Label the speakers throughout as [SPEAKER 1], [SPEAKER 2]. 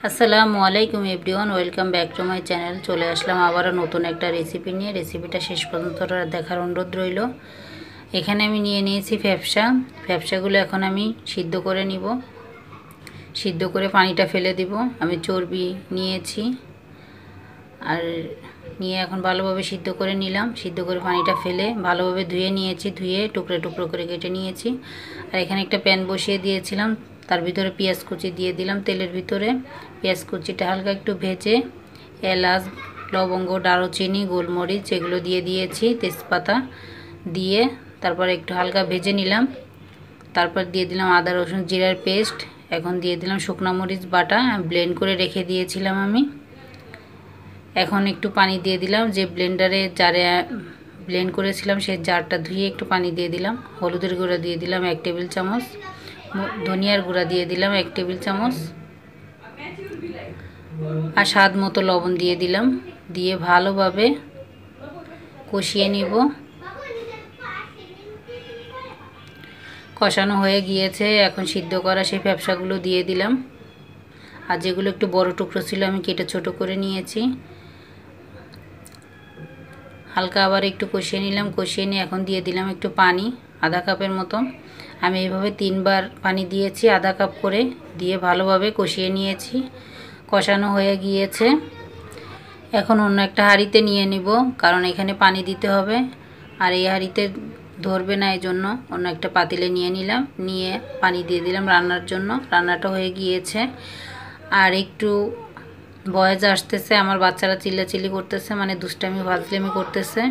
[SPEAKER 1] আসসালামু আলাইকুম everyone, welcome back to my channel. চলে আসলাম আবারও নতুন একটা রেসিপি নিয়ে। রেসিপিটা শেষ পর্যন্ত দেখার অনুরোধ রইল। এখানে আমি নিয়ে নিয়েছি ফ্যাপসাগুলো এখন আমি সিদ্ধ করে নিব। সিদ্ধ করে পানিটা ফেলে দিব। আমি চর্বি নিয়েছি আর নিয়ে এখন ভালোভাবে সিদ্ধ করে নিলাম। সিদ্ধ করে পানিটা ফেলে ভালোভাবে ধুয়ে নিয়েছি। ধুয়ে টুকরো টুকরো করে কেটে নিয়েছি। আর এখানে একটা প্যান বসিয়ে দিয়েছিলাম, তার ভিতরে পেঁয়াজ কুচি দিয়ে দিলাম। তেলের ভিতরে পেঁয়াজ কুচিটা হালকা একটু ভেজে এলাচ, লবঙ্গ, দারুচিনি, গোলমরিচ এগুলো দিয়ে দিয়েছি, তেজপাতা দিয়ে তারপর একটু হালকা ভেজে নিলাম। তারপর দিয়ে দিলাম আদা রসুন জিরার পেস্ট। এখন দিয়ে দিলাম শুকনো মরিচ বাটা, ব্লেন্ড করে রেখে দিয়েছিলাম আমি। এখন একটু পানি দিয়ে দিলাম। যে জারে ব্লেন্ড করেছিলাম সেই জারটা ধুয়ে একটু পানি দিয়ে দিলাম। হলুদের গুঁড়া দিয়ে দিলাম 1 টেবিল চামচ, ধনিয়ার গুঁড়া দিয়ে দিলাম 1 টেবিল চামচ, আর স্বাদ মতো লবণ দিয়ে দিলাম। দিয়ে ভালোভাবে কষিয়ে নিব। কষানো হয়ে গিয়েছে। এখন সিদ্ধ করা সেই ফ্যাপসাগুলো দিয়ে দিলাম। আর যেগুলো একটু বড় টুকরো ছিল আমি কেটে ছোট করে নিয়েছি। হালকা আবার একটু কষিয়ে নিলাম। কষিয়ে নিয়ে এখন দিয়ে দিলাম একটু পানি, আধা কাপের মতো। আমি এইভাবে 3 বার পানি দিয়েছি, আধা কাপ করে দিয়ে ভালোভাবে কষিয়ে নিয়েছি। কষানো হয়ে গিয়েছে। এখন অন্য একটা হাঁড়িতে নিয়ে নিব, কারণ এখানে পানি দিতে হবে আর এই হাঁড়িতে ধরবে না, এই জন্য অন্য একটা পাতিলে নিয়ে নিলাম। নিয়ে পানি দিয়ে দিলাম রান্নার জন্য। রান্নাটা হয়ে গিয়েছে। আর একটু ভয়েস আসতেছে, আমার বাচ্চারা চিল্লাচিল্লি করতেছে, মানে দুষ্টামি ফাজলামি করতেছে।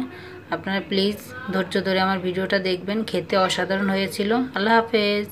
[SPEAKER 1] আপনারা প্লিজ ধৈর্য ধরে আমার ভিডিওটা দেখবেন। খেতে অসাধারণ হয়েছিল। আল্লাহ হাফেজ।